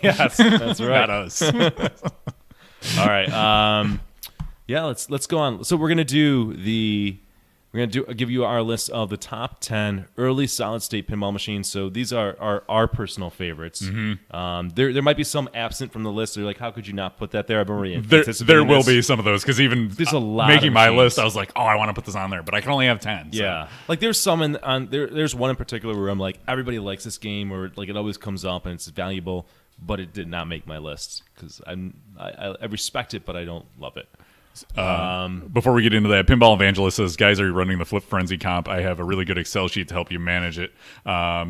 Yes, that's right. Not us. All right. Yeah, let's go on. So we're gonna give you our list of the top 10 early solid state pinball machines. So these are our personal favorites. Mm-hmm. There might be some absent from the list. They're like, how could you not put that there? I've been already There anticipating will this. be some of those because even There's a lot making of my machines. list, I was like, oh, I want to put this on there, but I can only have 10. So. Yeah, like there's some there's one in particular where I'm like, everybody likes this game, or like it always comes up and it's valuable, but it did not make my list because I respect it, but I don't love it. Before we get into that, Pinball Evangelist says, guys, are you running the Flip Frenzy comp? I have a really good Excel sheet to help you manage it.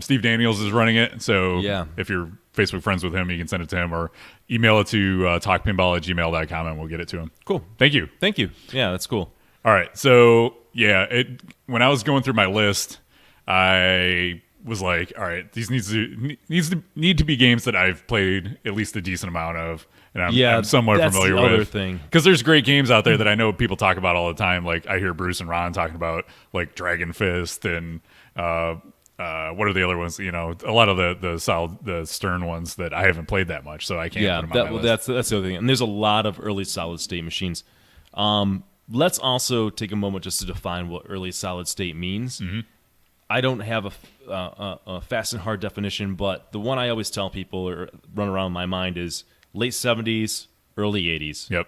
Steve Daniels is running it, so if you're Facebook friends with him, you can send it to him or email it to talkpinball@gmail.com and we'll get it to him. Cool. Thank you. Yeah, that's cool. All right, so when I was going through my list, I was like, all right, these need to be games that I've played at least a decent amount of, and I'm somewhat familiar with. Other thing, because there's great games out there that I know people talk about all the time. Like I hear Bruce and Ron talking about like Dragon Fist and what are the other ones? You know, a lot of the Stern ones that I haven't played that much, so I can't. Put them on my list. That's the other thing. And there's a lot of early solid state machines. Let's also take a moment just to define what early solid state means. Mm-hmm. I don't have a fast and hard definition, but the one I always tell people or run around my mind is late 70s, early 80s. Yep.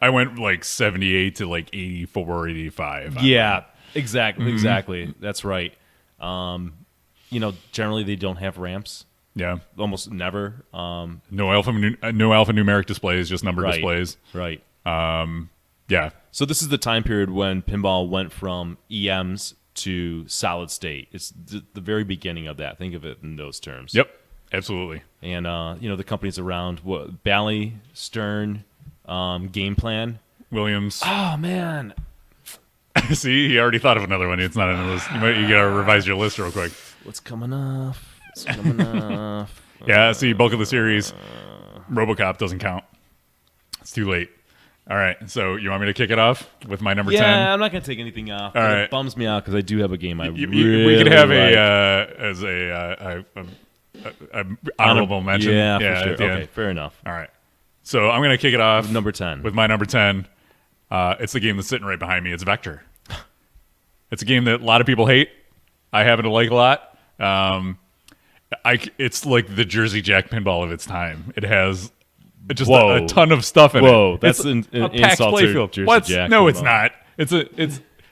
I went like 78 to like 84, 85. Yeah, exactly. That's right. Generally they don't have ramps. Yeah. Almost never. No alphanumeric displays, just number displays. Right. Yeah. So this is the time period when pinball went from EMs to solid state. It's the very beginning of that. Think of it in those terms. Yep, absolutely. And the companies around Bally, Stern, Game Plan, Williams. Oh man, see, he already thought of another one. It's not on the list. You gotta revise your list real quick. What's coming off? Yeah, see, bulk of the series. RoboCop doesn't count. It's too late. All right, so you want me to kick it off with my number 10? Yeah, I'm not going to take anything off. All right. It bums me out because I do have a game I really we could have like. a honorable mention. Yeah, for sure. At the Okay, end. fair enough. All right, so I'm going to kick it off Number 10. with my number 10. It's the game that's sitting right behind me. It's Vector. It's a game that a lot of people hate. I happen to like a lot. It's like the Jersey Jack pinball of its time. It has just a ton of stuff in it. Whoa, that's it's an a packed insult to playfield. Jersey Jack No, pinball. it's not.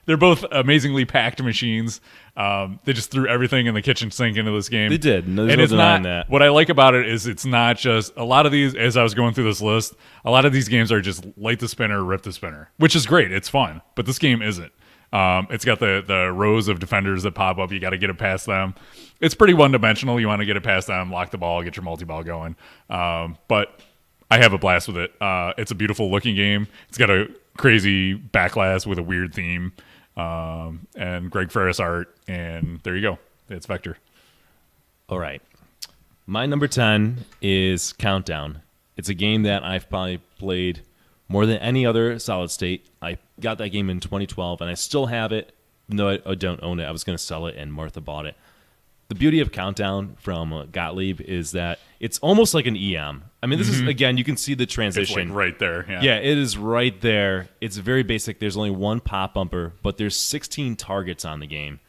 They're both amazingly packed machines. They just threw everything in the kitchen sink into this game. They did. No, there's and no it's denying not. that. What I like about it is it's not just a lot of these. As I was going through this list, a lot of these games are just light the spinner, rip the spinner, which is great. It's fun, but this game isn't. It's got the rows of defenders that pop up. You got to get it past them. It's pretty one dimensional. You want to get it past them, lock the ball, get your multi-ball going. But I have a blast with it. It's a beautiful looking game. It's got a crazy backlash with a weird theme, and Greg Ferris art. And there you go. It's Vector. All right. My number 10 is Countdown. It's a game that I've probably played more than any other solid state. I got that game in 2012, and I still have it, even though I don't own it. I was going to sell it, and Martha bought it. The beauty of Countdown from Gottlieb is that it's almost like an EM. I mean, this is, again, you can see the transition. It's like right there. Yeah, it is right there. It's very basic. There's only one pop bumper, but there's 16 targets on the game.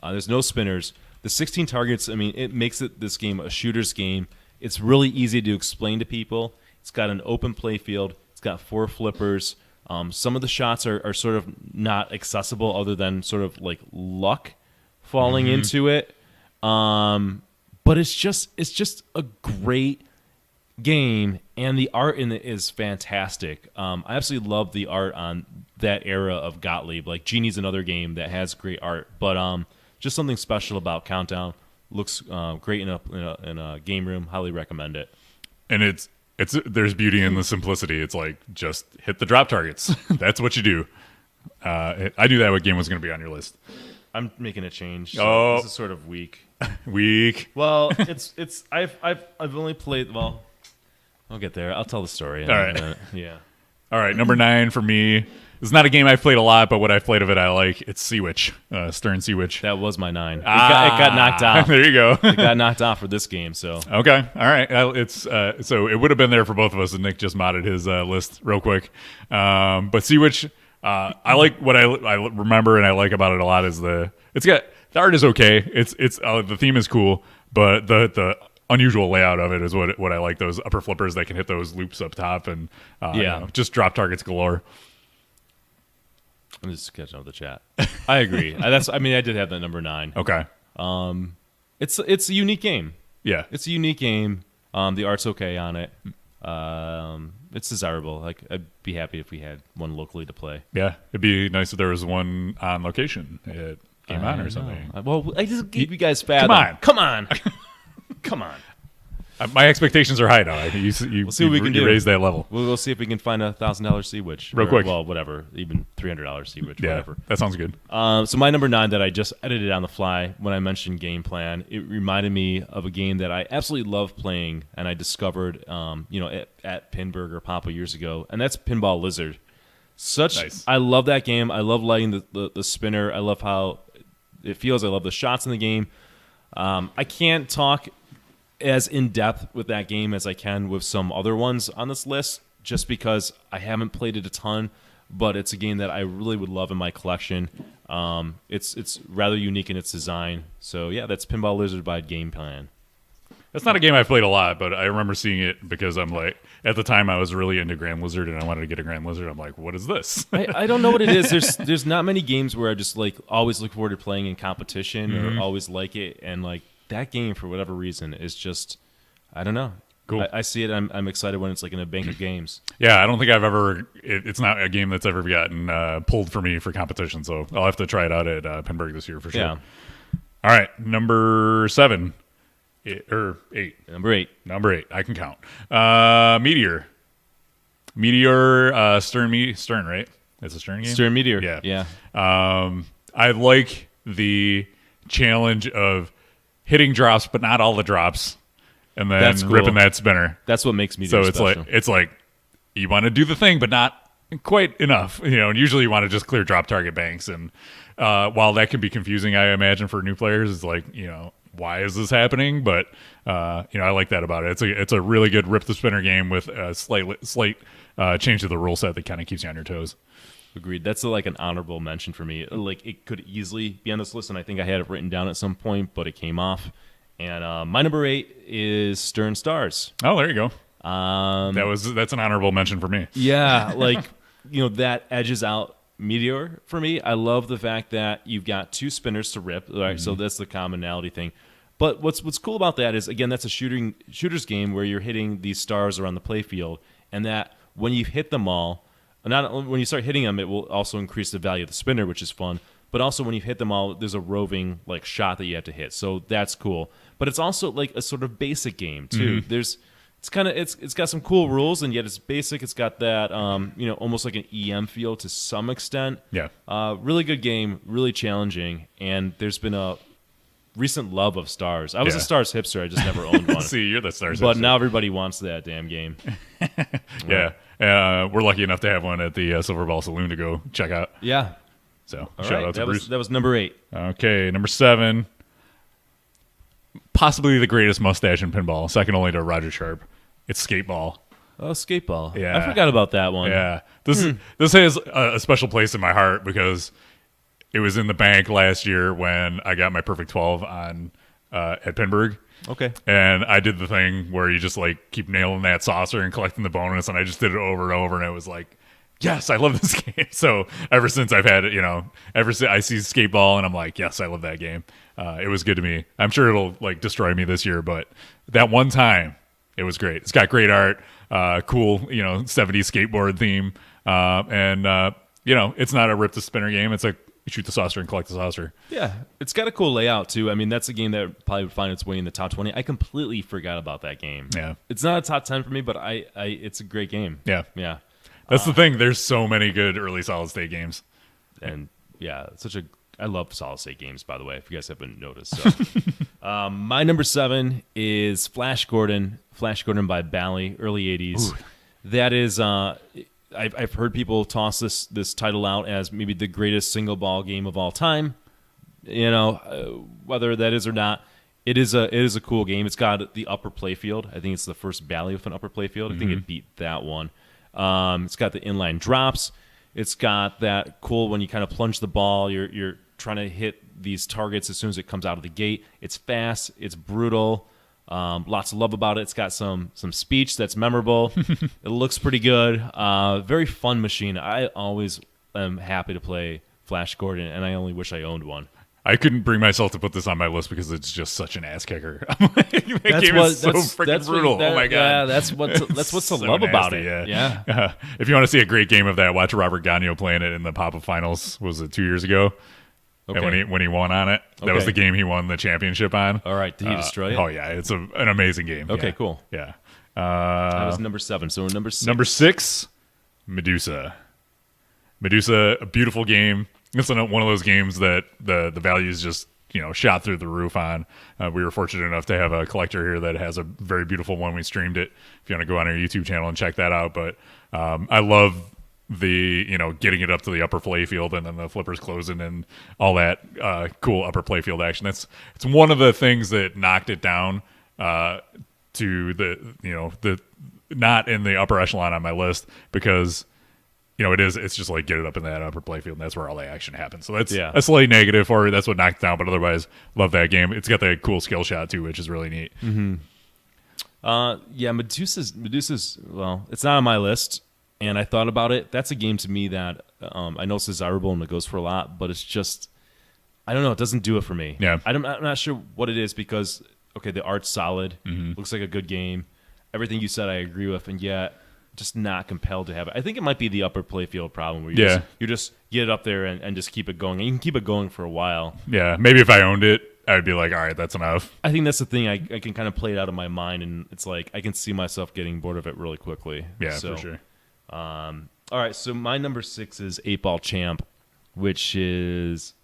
There's no spinners. The 16 targets, I mean, it makes this game a shooter's game. It's really easy to explain to people. It's got an open play field. It's got 4 flippers. Some of the shots are sort of not accessible other than sort of like luck falling into it. But it's just a great game, and the art in it is fantastic. I absolutely love the art on that era of Gottlieb. Like Genie's another game that has great art, but just something special about Countdown. Looks great in a game room. Highly recommend it. And there's beauty in the simplicity. It's like just hit the drop targets. That's what you do. I knew that what game was going to be on your list. I'm making a change. So this is sort of weak. Weak. Well, I've only played. Well, I'll get there. I'll tell the story. All right. Yeah. All right, number 9 for me. It's not a game I've played a lot, but what I've played of it, I like. It's Sea Witch, Stern Sea Witch. That was my 9. It got knocked off. There you go. It got knocked off for this game. So okay, all right. It's so it would have been there for both of us, and Nick just modded his list real quick. But Sea Witch, I like what I remember and I like about it a lot is the art is okay. It's the theme is cool, but the unusual layout of it is what I like. Those upper flippers that can hit those loops up top and just drop targets galore. I'm just catching up with the chat. I agree. I did have that number 9. Okay. It's a unique game. Yeah. It's a unique game. The art's okay on it. It's desirable. Like I'd be happy if we had one locally to play. Yeah, it'd be nice if there was one on location at Game On or something. Well, I just gave you guys Fathom. Come on. Come on. My expectations are high now. You We'll see what we can do. Raise that level. We'll see if we can find a $1,000 Sea Witch. Real quick. Well, whatever. Even $300 Sea Witch, Yeah, whatever. that sounds good. So my number 9 that I just edited on the fly when I mentioned game plan, it reminded me of a game that I absolutely love playing and I discovered at Pinburg or Papa years ago, and that's Pinball Lizard. Nice. I love that game. I love lighting the spinner. I love how it feels. I love the shots in the game. I can't talk as in-depth with that game as I can with some other ones on this list, just because I haven't played it a ton, but it's a game that I really would love in my collection. It's rather unique in its design. So, yeah, that's Pinball Lizard by Game Plan. That's not a game I've played a lot, but I remember seeing it because I'm like, at the time I was really into Grand Lizard and I wanted to get a Grand Lizard. I'm like, what is this? I don't know what it is. There's not many games where I just like always look forward to playing in competition or always like it, and like that game for whatever reason is just, I don't know. Cool. I see it. I'm excited when it's like in a bank of games. Yeah, I don't think I've ever. It's not a game that's ever gotten pulled for me for competition, so I'll have to try it out at Pinburg this year for sure. Yeah. All right, number 7 or 8. Number 8. Number 8. I can count. Meteor, Stern, right? It's a Stern game. Stern Meteor. Yeah. Yeah. I like the challenge of hitting drops, but not all the drops, and then That's cool. ripping that spinner. That's what makes Meteor So special. it's like you want to do the thing, but not quite enough. And usually you want to just clear drop target banks. And while that can be confusing, I imagine for new players, it's like why is this happening? But I like that about it. It's a really good rip the spinner game with a slight change to the rule set that kind of keeps you on your toes. Agreed. That's like an honorable mention for me. Like it could easily be on this list, and I think I had it written down at some point, but it came off. And my number 8 is Stern Stars. Oh, there you go. That's an honorable mention for me. Yeah, like that edges out Meteor for me. I love the fact that you've got 2 spinners to rip. Right, so that's the commonality thing. But what's cool about that is, again, that's a shooter's game where you're hitting these stars around the playfield, and that when you hit them all. Not when you start hitting them, it will also increase the value of the spinner, which is fun. But also when you hit them all, there's a roving like shot that you have to hit. So that's cool. But it's also like a sort of basic game too. It's got some cool rules, and yet it's basic. It's got that almost like an EM feel to some extent. Yeah. Really good game, really challenging, and there's been a recent love of Stars. I was a Stars hipster. I just never owned one. See, you're the Stars but hipster. now everybody wants that damn game. Yeah. We're lucky enough to have one at the Silver Ball Saloon to go check out. Yeah. So All shout right. out to Bruce. That was number 8. Okay, number 7. Possibly the greatest mustache in pinball, second only to Roger Sharp. It's Skateball. Oh, Skateball. Yeah. I forgot about that one. Yeah. This has a special place in my heart because it was in the bank last year when I got my perfect 12 on at Pinburg. Okay. And I did the thing where you just like keep nailing that saucer and collecting the bonus, and I just did it over and over, and it was like, yes, I love this game. So ever since I've had it, ever since I see Skateball and I'm like, yes, I love that game. It was good to me. I'm sure it'll like destroy me this year, but that one time it was great. It's got great art, cool, 70s skateboard theme. And it's not a rip the spinner game. It's like shoot the saucer and collect the saucer. Yeah, it's got a cool layout too. I mean, that's a game that probably would find its way in the top 20. I completely forgot about that game. Yeah, it's not a top 10 for me, but it's a great game. Yeah. That's the thing. There's so many good early solid state games, and I love solid state games. By the way, if you guys haven't noticed, so. My number 7 is Flash Gordon by Bally, early 80s. Ooh. That is I've heard people toss this title out as maybe the greatest single ball game of all time. Whether that is or not, it is a cool game. It's got the upper playfield. I think it's the first Valley with an upper playfield. I think it beat that one. It's got the inline drops. It's got that cool when you kind of plunge the ball. You're trying to hit these targets as soon as it comes out of the gate. It's fast. It's brutal. Lots of love about it. It's got some speech that's memorable. It looks pretty good. Very fun machine. I always am happy to play Flash Gordon, and I only wish I owned one. I couldn't bring myself to put this on my list because it's just such an ass kicker. That game is so freaking brutal. Oh my god! Yeah, that's what's so love about it. Yeah. If you want to see a great game of that, watch Robert Gagno playing it in the Papa Finals. Was it 2 years ago? Okay. And when he won on it, that was the game he won the championship on. All right, did he destroy it? Oh yeah, it's an amazing game. Okay, cool. Yeah. That was number 7. So number 6. Number 6, Medusa. Medusa, a beautiful game. It's one of those games that the values just shot through the roof on. We were fortunate enough to have a collector here that has a very beautiful one. We streamed it. If you want to go on our YouTube channel and check that out, but I love the getting it up to the upper play field and then the flippers closing and all that cool upper play field action. It's one of the things that knocked it down to the not in the upper echelon on my list because it's just like get it up in that upper playfield, and that's where all the action happens. So that's a slight negative for it. That's what knocked it down, but otherwise, love that game. It's got that cool skill shot too, which is really neat. Mm-hmm. Medusa's. Well, it's not on my list, and I thought about it. That's a game to me that I know it's desirable and it goes for a lot, but it's just I don't know. It doesn't do it for me. Yeah, I'm not sure what it is because the art's solid, looks like a good game. Everything you said, I agree with, and yet. Just not compelled to have it. I think it might be the upper playfield problem where you just get it up there and just keep it going. And you can keep it going for a while. Yeah, maybe if I owned it, I would be like, all right, that's enough. I think that's the thing. I can kind of play it out of my mind, and it's like I can see myself getting bored of it really quickly. Yeah, for sure. All right, so my number 6 is 8-Ball Champ, which is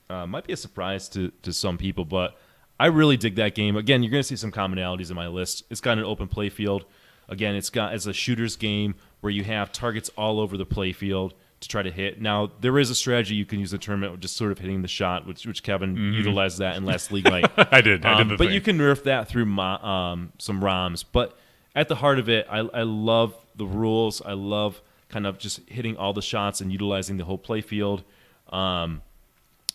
might be a surprise to some people, but I really dig that game. Again, you're going to see some commonalities in my list. It's got an open playfield. Again, it's a shooter's game where you have targets all over the playfield to try to hit. Now, there is a strategy you can use in the tournament, just sort of hitting the shot, which Kevin utilized that in last league night. I did. But you can nerf that through some ROMs. But at the heart of it, I love the rules. I love kind of just hitting all the shots and utilizing the whole playfield.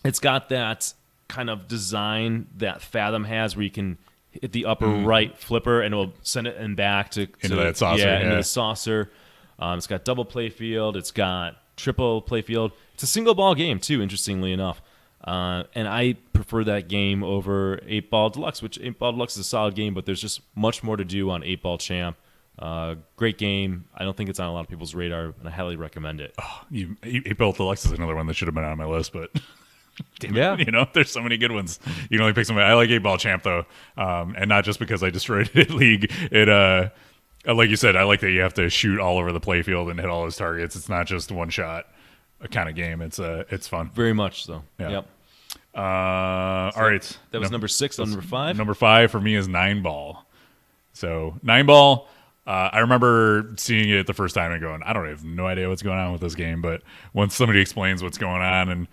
It's got that kind of design that Fathom has where you can hit the upper right flipper and it will send it back into that saucer. Into the saucer. It's got double playfield. It's got triple playfield. It's a single ball game too, interestingly enough. And I prefer that game over 8-Ball Deluxe, which 8-Ball Deluxe is a solid game, but there's just much more to do on 8-Ball Champ. Great game. I don't think it's on a lot of people's radar, and I highly recommend it. Oh, 8-Ball Deluxe is another one that should have been on my list, but damn it, there's so many good ones. You can only pick some. I like 8-Ball Champ though, and not just because I destroyed it in League. It like you said, I like that you have to shoot all over the playfield and hit all those targets. It's not just one shot kind of game. It's fun. Very much so. Yeah. Yep. All right. That was number 6. Number 5. Number 5 for me is 9-Ball. So 9-Ball. I remember seeing it the first time and going, I have no idea what's going on with this game. But once somebody explains what's going on and,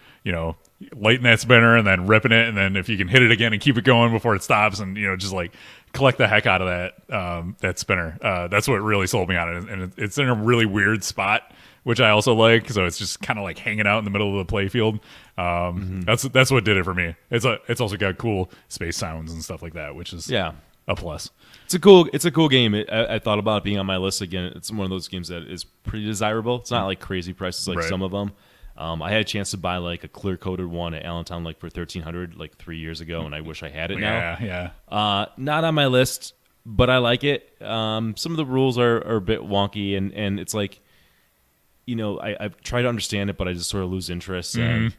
lighting that spinner and then ripping it, and then if you can hit it again and keep it going before it stops and, just like collect the heck out of that spinner. That's what really sold me on it. And it's in a really weird spot, which I also like. So it's just kind of like hanging out in the middle of the playfield. That's what did it for me. It's also got cool space sounds and stuff like that, which is a plus. It's a cool game. I thought about it being on my list again. It's one of those games that is pretty desirable. It's not like crazy prices like some of them. I had a chance to buy like a clear coated one at Allentown like for $1,300 like 3 years ago, and I wish I had it now. Yeah. Not on my list, but I like it. Some of the rules are a bit wonky, and it's like, I've tried to understand it, but I just sort of lose interest. And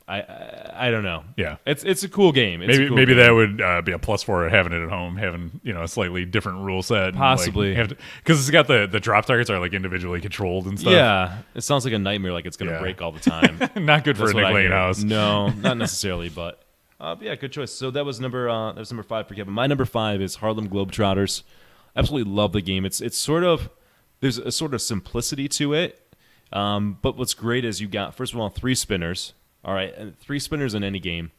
I don't know. Yeah, it's a cool game. Maybe that would be a plus for having it at home, having a slightly different rule set, possibly because it's got the drop targets are like individually controlled and stuff. Yeah, it sounds like a nightmare, like it's going to break all the time. Not good for a Nick Lane house. No, not necessarily, but yeah, good choice. So that was number 5 for Kevin. My number 5 is Harlem Globetrotters. Absolutely love the game. It's sort of there's a sort of simplicity to it. But what's great is you got, first of all, 3 spinners. All right, and 3 spinners in any game.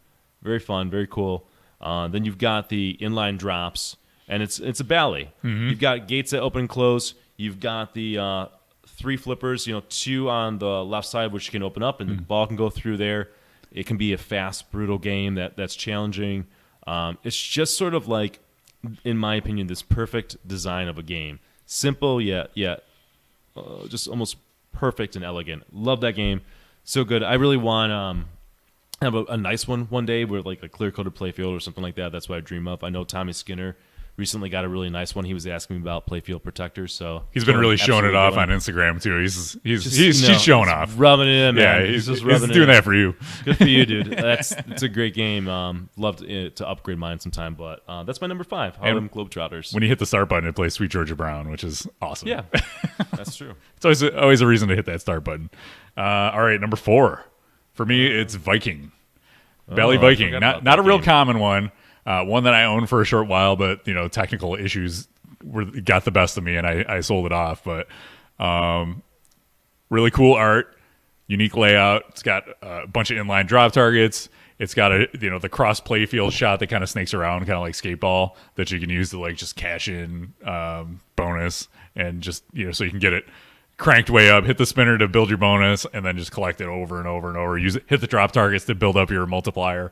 Very fun, very cool. Then you've got the inline drops, and it's a bally. You've got gates that open and close. You've got the 3 flippers, 2 on the left side, which can open up, and the ball can go through there. It can be a fast, brutal game that's challenging. It's just sort of like, in my opinion, this perfect design of a game. Simple, yet just almost perfect and elegant. Love that game. So good. I really want have a nice one day where like a clear-coated playfield or something like that. That's what I dream of. I know Tommy Skinner recently got a really nice one. He was asking me about playfield protectors. So he's been really showing it off on Instagram too. He's showing off, rubbing it in. Man. Yeah, he's just rubbing doing it that for you. Good for you, dude. It's a great game. Love to upgrade mine sometime, but that's my number 5. Harlem Globetrotters. When you hit the start button, it plays Sweet Georgia Brown, which is awesome. Yeah, that's true. It's always a reason to hit that start button. All right, number 4 for me, it's Viking. Bally Viking, not a real common one. One that I owned for a short while, but technical issues got the best of me, and I sold it off. But really cool art, unique layout. It's got a bunch of inline drop targets. It's got the cross playfield shot that kind of snakes around, kind of like skateball, that you can use to like just cash in bonus, and just so you can get it cranked way up, hit the spinner to build your bonus, and then just collect it over and over and over. Hit the drop targets to build up your multiplier.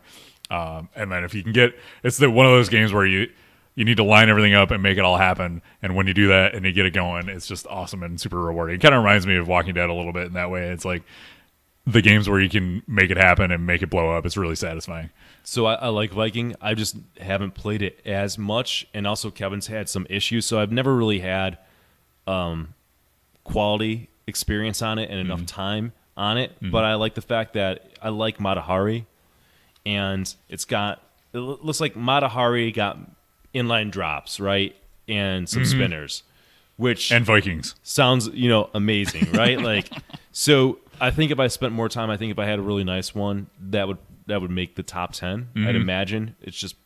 And then if you can it's one of those games where you need to line everything up and make it all happen. And when you do that and you get it going, it's just awesome and super rewarding. It kind of reminds me of Walking Dead a little bit in that way. It's like the games where you can make it happen and make it blow up. It's really satisfying. So I like Viking. I just haven't played it as much. And also Kevin's had some issues. So I've never really had quality experience on it and enough time on it. But I like the fact that I like Matahari. And it looks like Matahari got inline drops, right? And some spinners, and Vikings. Sounds, amazing, right? Like, so I think if I spent more time, I think if I had a really nice one, that would make the top 10. I'd imagine. It's just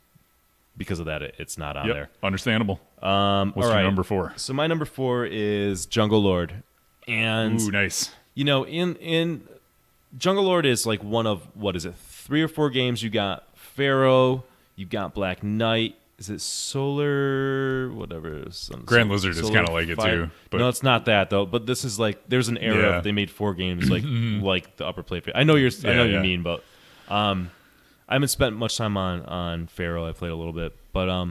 because of that, it's not on there. Understandable. What's your number 4? So my number 4 is Jungle Lord, and ooh, nice. In Jungle Lord is like one of 3 or 4 games. You got Pharaoh, you got Black Knight. Is it Solar? Whatever. Grand Lizard is kind of like it too. But no, it's not that though. But this is like there's an era they made 4 games like the upper play. I know what you mean, but I haven't spent much time on Pharaoh. I played a little bit, but I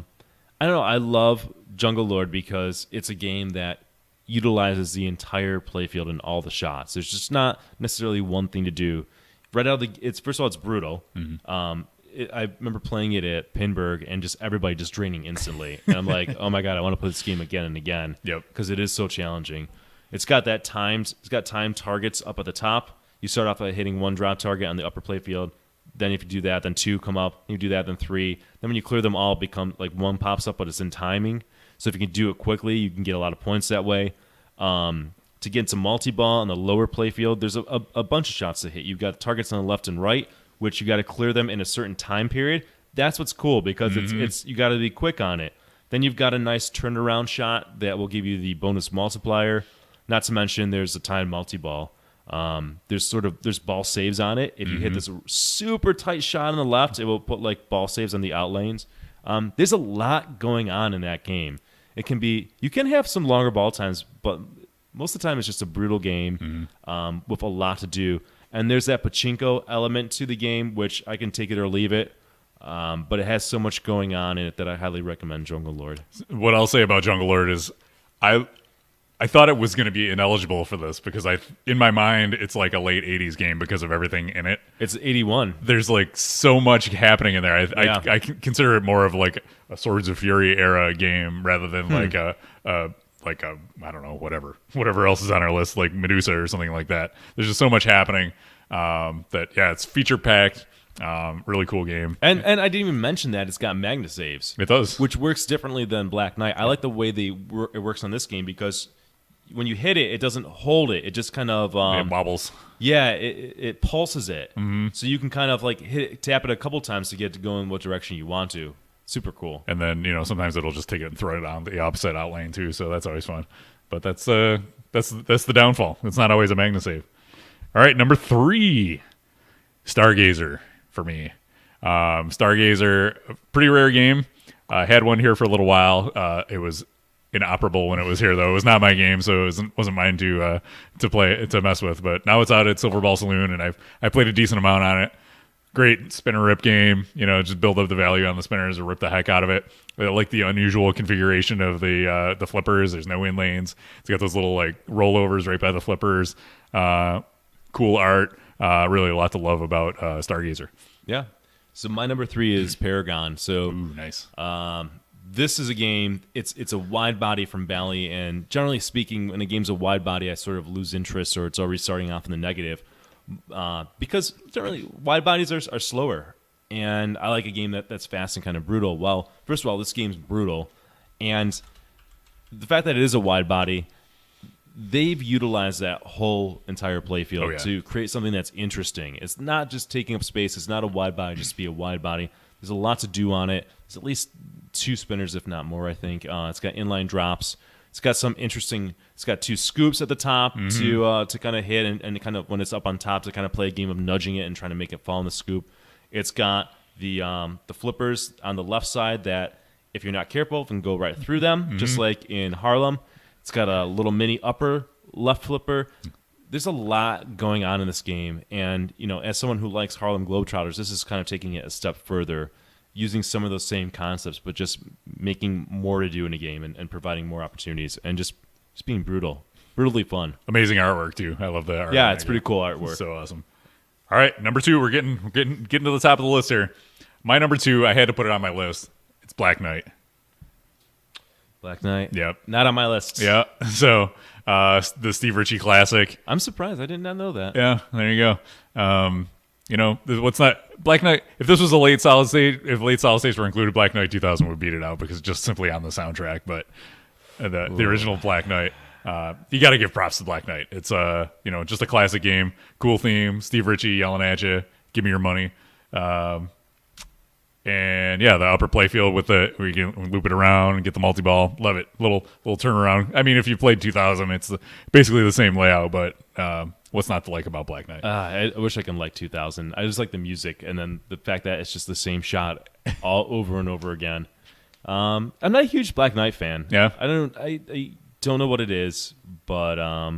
don't know. I love Jungle Lord because it's a game that utilizes the entire playfield and all the shots. There's just not necessarily one thing to do. Right out of first of all, it's brutal. I remember playing it at Pinburg and just everybody just draining instantly. And I'm like, oh my god, I want to play this game again and again. Yep. Because it is so challenging. It's got timed targets up at the top. You start off by hitting 1 drop target on the upper playfield. Then if you do that, then 2 come up. You do that, then 3. Then when you clear them all, become like 1 pops up, but it's in timing. So if you can do it quickly, you can get a lot of points that way. To get into multi-ball on the lower playfield, there's a bunch of shots to hit. You've got targets on the left and right, which you got to clear them in a certain time period. That's what's cool because it's you got to be quick on it. Then you've got a nice turnaround shot that will give you the bonus multiplier. Not to mention there's a timed multi-ball. There's ball saves on it. If you hit this super tight shot on the left, it will put like ball saves on the out lanes. There's a lot going on in that game. You can have some longer ball times, but most of the time it's just a brutal game with a lot to do. And there's that pachinko element to the game, which I can take it or leave it. But it has so much going on in it that I highly recommend Jungle Lord. What I'll say about Jungle Lord is I thought it was going to be ineligible for this because in my mind, it's like a late 80s game because of everything in it. It's 81. There's like so much happening in there. I consider it more of like a Swords of Fury era game rather than like a I don't know, whatever else is on our list, like Medusa or something like that. There's just so much happening it's feature packed. Really cool game. And I didn't even mention that it's got magna saves. It does. Which works differently than Black Knight. I like the way it works on this game because when you hit it, it doesn't hold it. It just kind of it wobbles. Yeah, it pulses it. So you can kind of like tap it a couple times to get to go in what direction you want to. Super cool. And then, sometimes it'll just take it and throw it on the opposite out lane too, so that's always fun. But that's the downfall. It's not always a MagnaSave. All right, number 3, Stargazer for me. Stargazer, pretty rare game. I had one here for a little while. It was inoperable when it was here, though. It was not my game, so it wasn't mine to mess with. But now it's out at Silver Ball Saloon, and I played a decent amount on it. Great spinner rip game. Just build up the value on the spinners or rip the heck out of it. I like the unusual configuration of the flippers. There's no in lanes. It's got those little like rollovers right by the flippers. Cool art. Really a lot to love about Stargazer. Yeah. So my number 3 is Paragon. So Ooh, nice. This is a game. It's a wide body from Bally, and generally speaking, when a game's a wide body, I sort of lose interest, or it's already starting off in the negative, because generally wide bodies are slower, and I like a game that's fast and kind of brutal. Well, first of all, this game's brutal, and the fact that it is a wide body, they've utilized that whole entire playfield to create something that's interesting. It's not just taking up space. It's not a wide body just to be a wide body. There's a lot to do on it. There's at least 2 spinners, if not more, I think. It's got inline drops. It's got some interesting. It's got 2 scoops at the top to kind of hit and kind of when it's up on top to kind of play a game of nudging it and trying to make it fall in the scoop. It's got the flippers on the left side that if you're not careful can go right through them, just like in Harlem. It's got a little mini upper left flipper. There's a lot going on in this game, and as someone who likes Harlem Globetrotters, this is kind of taking it a step further, using some of those same concepts, but just making more to do in a game and providing more opportunities, and just being brutally fun. Amazing artwork too. I love the art. Yeah, it's pretty cool artwork. It's so awesome. All right, number 2. We're getting to the top of the list here. My number 2, I had to put it on my list. It's Black Knight. Black Knight. Yep. Not on my list. Yeah. So the Steve Ritchie classic. I'm surprised. I did not know that. Yeah. There you go. What's not Black Knight? If this was a late solid state, if late solid states were included, Black Knight 2000 would beat it out because it's just simply on the soundtrack. But the original Black Knight, you got to give props to Black Knight. It's just a classic game, cool theme. Steve Ritchie yelling at you, "Give me your money." And yeah, the upper playfield with where you can loop it around and get the multi-ball. Love it. Little turnaround. I mean, if you played 2000, it's basically the same layout, but what's not to like about Black Knight? I wish I could like 2000. I just like the music, and then the fact that it's just the same shot all over and over again. I'm not a huge Black Knight fan. Yeah. I don't know what it is, but I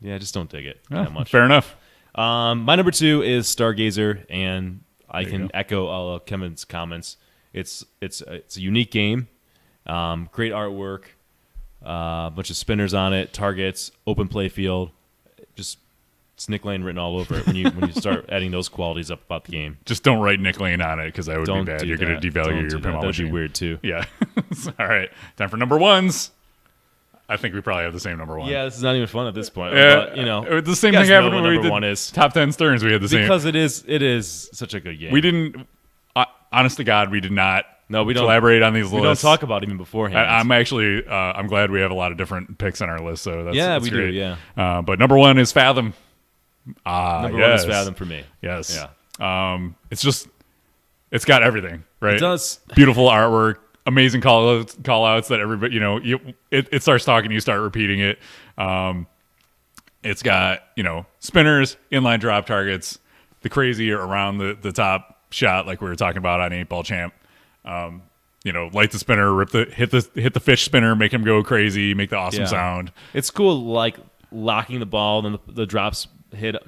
just don't dig it that much. Fair enough. My number 2 is Stargazer, and I can echo all of Kevin's comments. It's a unique game, great artwork, a bunch of spinners on it, targets, open play field, just it's Nick Lane written all over it. When you start adding those qualities up about the game, just don't write Nick Lane on it because that would be bad. You're going to devalue your pinball machine. That'd be weird too. Yeah. All right, time for number 1s. I think we probably have the same number 1. Yeah, this is not even fun at this point. Yeah, but, the same thing happened when we number did 1 is. Top 10 Sterns. We had the same because it is such a good game. We didn't. Honest to God, we did not. No, we don't collaborate on these lists. We don't talk about it even beforehand. I'm actually. I'm glad we have a lot of different picks on our list. So that's we great. do. Yeah. But number 1 is Fathom. Number 1 is Fathom for me. Yes. Yeah. It's got everything. Right. It does. Beautiful artwork. Amazing call outs that everybody, it starts talking, you start repeating it. It's got, spinners, inline drop targets, the crazy around the top shot like we were talking about on 8-Ball Champ. Light the spinner, hit the fish spinner, make him go crazy, make the awesome sound. It's cool, like locking the ball, then the drops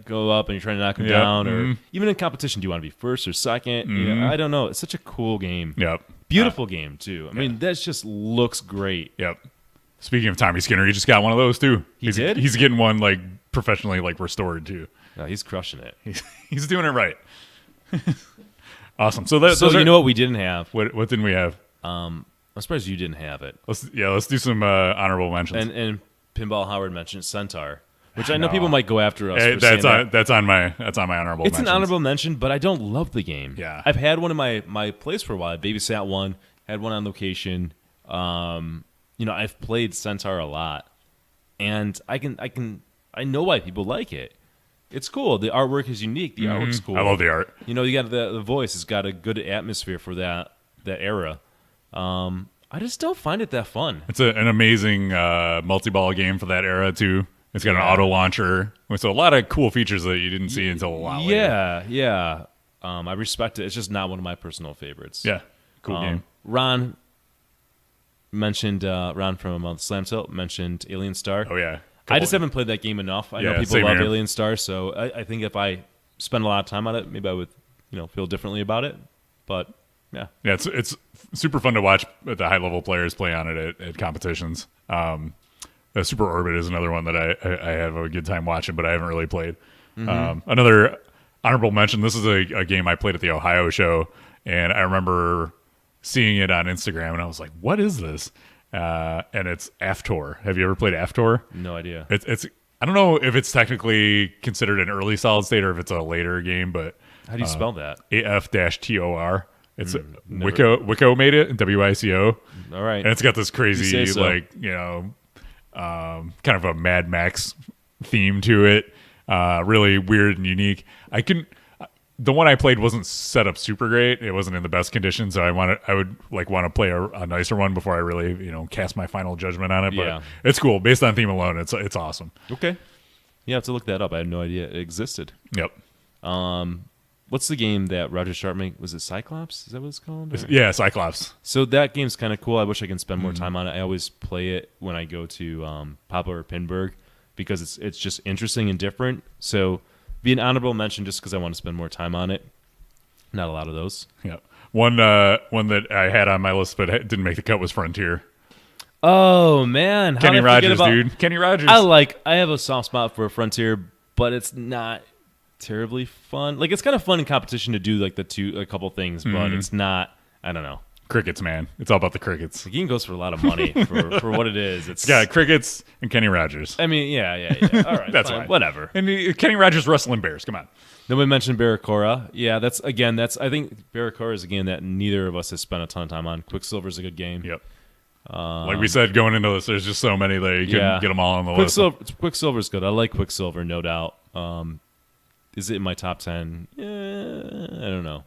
go up, and you're trying to knock them down. Or even in competition, do you want to be first or second? I don't know. It's such a cool game. Yep. Beautiful game too. I mean, that just looks great. Yep. Speaking of Tommy Skinner, he just got one of those too. He did? He's getting one like professionally restored too. Yeah, he's crushing it. He's doing it right. Awesome. So you know what we didn't have? What didn't we have? I'm surprised you didn't have it. Let's do some honorable mentions. And Pinball Howard mentioned Centaur, which I know people might go after us. For that's on my honorable. It's an honorable mention, but I don't love the game. Yeah, I've had one in my place for a while. I babysat one, had one on location. I've played Centaur a lot, and I know why people like it. It's cool. The artwork is unique. The artwork's cool. I love the art. You got the voice. It's got a good atmosphere for that era. I just don't find it that fun. It's an amazing multi-ball game for that era too. It's got an auto launcher, so a lot of cool features that you didn't see until a while later. Yeah. I respect it. It's just not one of my personal favorites. Yeah, cool game. Ron mentioned Ron from Slam Tilt mentioned Alien Star. Oh yeah, I just haven't played that game enough. I know people love Alien Star, so I think if I spend a lot of time on it, maybe I would feel differently about it. But yeah, it's super fun to watch the high level players play on it at competitions. Super Orbit is another one that I have a good time watching, but I haven't really played. Another honorable mention. This is a game I played at the Ohio show, and I remember seeing it on Instagram, and I was like, "What is this?" And it's AFTOR. Have you ever played AFTOR? No idea. It's I don't know if it's technically considered an early solid state or if it's a later game, but how do you spell that? AF-TOR. It's Wico made it, WICO. All right, and it's got this crazy so. Kind of a Mad Max theme to it. Really weird and unique. The one I played wasn't set up super great. It wasn't in the best condition, so I would want to play a nicer one before I really cast my final judgment on it. But it's cool. Based on theme alone, it's awesome. Okay, yeah, I have to look that up. I had no idea it existed. Yep. What's the game that Roger Sharp made? Was it Cyclops? Is that what it's called? Yeah, Cyclops. So that game's kind of cool. I wish I can spend more time on it. I always play it when I go to Papa or Pinburg because it's just interesting and different. So be an honorable mention just because I want to spend more time on it. Not a lot of those. Yeah. One that I had on my list but didn't make the cut was Frontier. Oh man, Kenny Rogers, dude. Kenny Rogers. I have a soft spot for Frontier, but it's not terribly fun. Like it's kind of fun in competition to do like a couple things, but it's not. I don't know. Crickets, man. It's all about the crickets. The game goes for a lot of money for what it is. It's got crickets and Kenny Rogers. I mean, yeah. All right, that's fine. fine. Whatever. And Kenny Rogers wrestling bears. Come on. Nobody mentioned Barracora. Yeah, I think Barracora is a game that neither of us has spent a ton of time on. Quicksilver's a good game. Yep. Like we said going into this, there's just so many that you couldn't get them all on the list. Quicksilver's good. I like Quicksilver, no doubt. Is it in my top 10? Yeah, I don't know.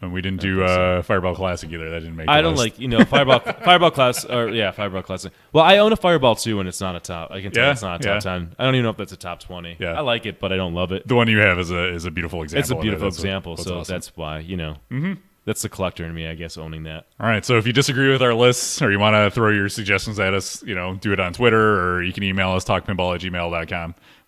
And we didn't do Fireball Classic either. That didn't make. I don't list. like Fireball Class Fireball Classic. Well, I own a Fireball 2 and it's not a top. I can tell it's not a top 10. I don't even know if that's a top 20. Yeah. I like it, but I don't love it. The one you have is a beautiful example. It's a beautiful example, so awesome. that's why that's the collector in me, I guess, owning that. All right, so if you disagree with our lists or you want to throw your suggestions at us, do it on Twitter or you can email us talkpinball@gmail.com.